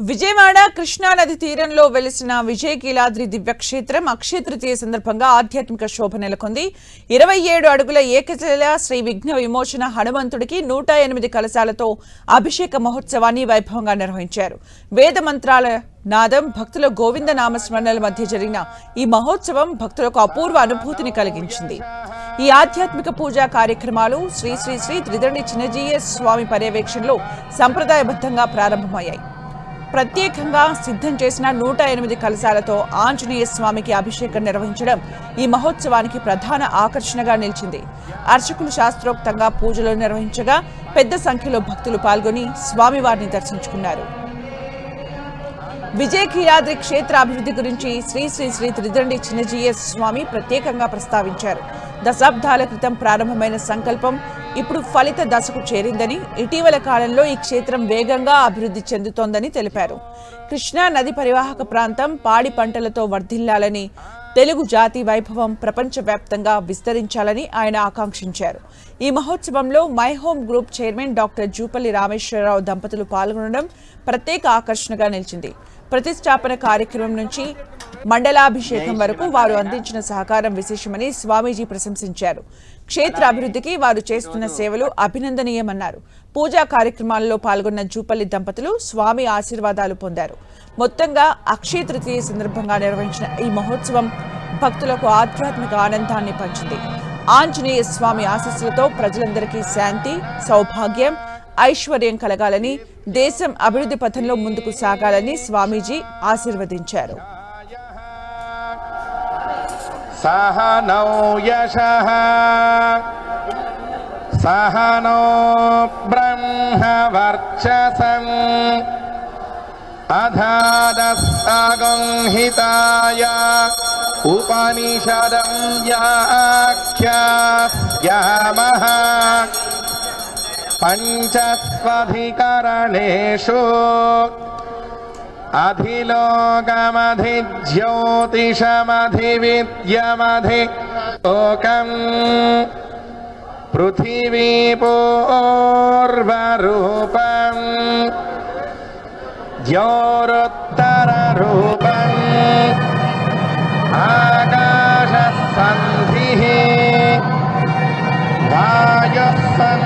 విజయవాడ కృష్ణానది తీరంలో వెలిసిన విజయకీలాద్రి దివ్యక్షేత్రం అక్షయ తృతీయ సందర్భంగా ఆధ్యాత్మిక శోభ నెలకొంది. 27 అడుగుల ఏకశిల శ్రీ విఘ్న విమోచన హనుమంతుడికి 108 కలశాలతో అభిషేక మహోత్సవాన్ని వైభవంగా నిర్వహించారు. వేద మంత్రాల నాదం, భక్తుల గోవింద నామస్మరణల మధ్య జరిగిన ఈ మహోత్సవం భక్తులకు అపూర్వ అనుభూతిని కలిగించింది. ఈ ఆధ్యాత్మిక పూజా కార్యక్రమాలు శ్రీ శ్రీ శ్రీ త్రిదండి చిన్నజీయ స్వామి పర్యవేక్షణలో సంప్రదాయబద్ధంగా ప్రారంభమయ్యాయి. ప్రత్యేకంగా సిద్ధం చేసిన 108 కలశాలతో ఆంజనేయ స్వామికి అభిషేకం నిర్వహించడం ఈ మహోత్సవానికి ప్రధాన ఆకర్షణగా నిలిచింది. అర్చకులు శాస్త్రోక్తంగా పూజలు నిర్వహించగా పెద్ద సంఖ్యలో భక్తులు పాల్గొని స్వామివారిని దర్శించుకున్నారు. విజయకీలాద్రి క్షేత్ర అభివృద్ధి గురించి శ్రీ శ్రీ శ్రీ త్రిదండి చిన్నజీయ స్వామి ప్రత్యేకంగా ప్రస్తావించారు. దశాబ్దాల క్రితం ప్రారంభమైన సంకల్పం ఇప్పుడు ఫలిత దశకు చేరిందని, ఇటీవల కాలంలో ఈ క్షేత్రం వేగంగా అభివృద్ధి చెందుతోందని తెలిపారు. కృష్ణా నది పరివాహక ప్రాంతం పాడి పంటలతో వర్ధిల్లాలని, తెలుగు జాతి వైభవం ప్రపంచవ్యాప్తంగా విస్తరించాలని ఆయన ఆకాంక్షించారు. ఈ మహోత్సవంలో my home group chairman doctor Jupalli Rameshwar Rao దంపతులు పాల్గొనడం ప్రత్యేక ఆకర్షణగా నిలిచింది. ప్రతిష్టాపన కార్యక్రమం నుంచి మండలాభిషేకం వరకు వారు అందించిన సహకారం విశేషమని స్వామీజీ ప్రశంసించారు. క్షేత్ర అభివృద్ధికి వారు చేస్తున్న సేవలు అభినందనీయమన్నారు. పూజా కార్యక్రమాల్లో పాల్గొన్న జూపల్లి దంపతులు స్వామి ఆశీర్వాదాలు పొందారు. మొత్తంగా అక్షయ తృతీయ సందర్భంగా నిర్వహించిన ఈ మహోత్సవం భక్తులకు ఆధ్యాత్మిక ఆనందాన్ని పంచింది. ఆంజనేయ స్వామి ఆశీస్సులతో ప్రజలందరికీ శాంతి, సౌభాగ్యం, ఐశ్వర్యం కలగాలని, దేశం అభివృద్ధి పథంలో ముందుకు సాగాలని స్వామీజీ ఆశీర్వదించారు. సహనౌ యశః సహనో బ్రహ్మవర్చసం అధాదస్తగంహితాయ ఉపనిషదం వ్యాఖ్యాస్యామః పంచస్వధికరణేషు అధిలోకమధిజ్యోతిషమధివిద్యమధి లోకం పృథివీపూర్వరూపం ద్యోరుత్తరరూపం ఆకాశసంధిః వాయుస్సంధానం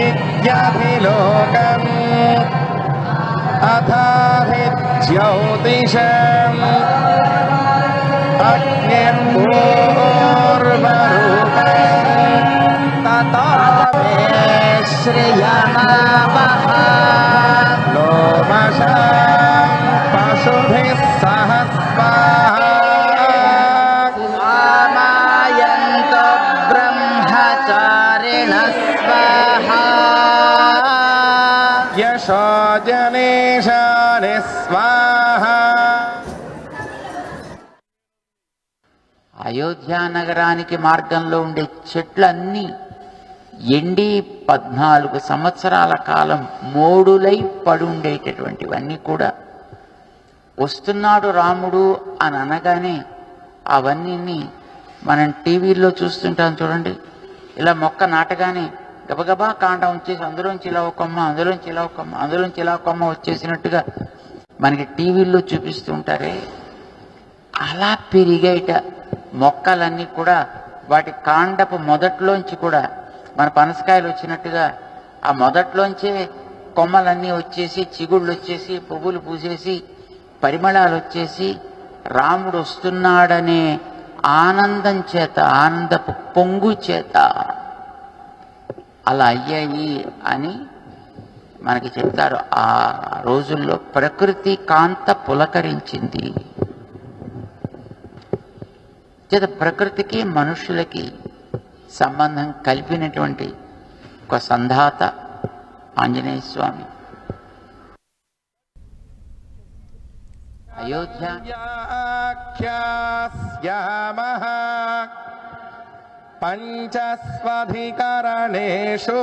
ఇత్యధిలోకం అథాహిజ్యోతిషం అగ్నిర్పూర్వరూపం తతో మే శ్రియమావహ లోమశం పశుభిః సహ స్వాహా ఆమాయంతో బ్రహ్మచారిణః స్వాహా యశో జనేశాని స్వాహా. అయోధ్య నగరానికి మార్గంలో ఉండే చెట్లన్నీ ఎండి 14 సంవత్సరాల కాలం మోడులై పడుండేటటువంటివన్నీ కూడా వస్తున్నాడు రాముడు అని అనగానే అవన్నీ మనం టీవీల్లో చూస్తుంటాం చూడండి. ఇలా మొక్క నాటగానే గబగబా కాండం వచ్చేసి అందులోంచి ఇలా ఒక కొమ్మ, అందులోంచి ఇలా ఒక కొమ్మ, అందులోంచి ఇలా కొమ్మ వచ్చేసినట్టుగా మనకి టీవీల్లో చూపిస్తూ ఉంటారే, అలా పెరిగేట మొక్కలన్నీ కూడా వాటి కాండపు మొదట్లోంచి కూడా మన పనసకాయలు వచ్చినట్టుగా ఆ మొదట్లోంచే కొమ్మలన్నీ వచ్చేసి, చిగుళ్ళు వచ్చేసి, పువ్వులు పూసేసి, పరిమళాలు వచ్చేసి రాముడు వస్తున్నాడనే ఆనందం చేత, ఆనందపు పొంగు చేత అలా అయ్యాయి అని మనకి చెప్తారు. ఆ రోజుల్లో ప్రకృతి కాంత పులకరించింది. చేత ప్రకృతికి మనుషులకి సంబంధం కలిపినటువంటి ఒక సంధాత ఆంజనేయ స్వామి. అయోధ్య వ్యాఖ్యాస్యామః పంచస్వధికరణేషు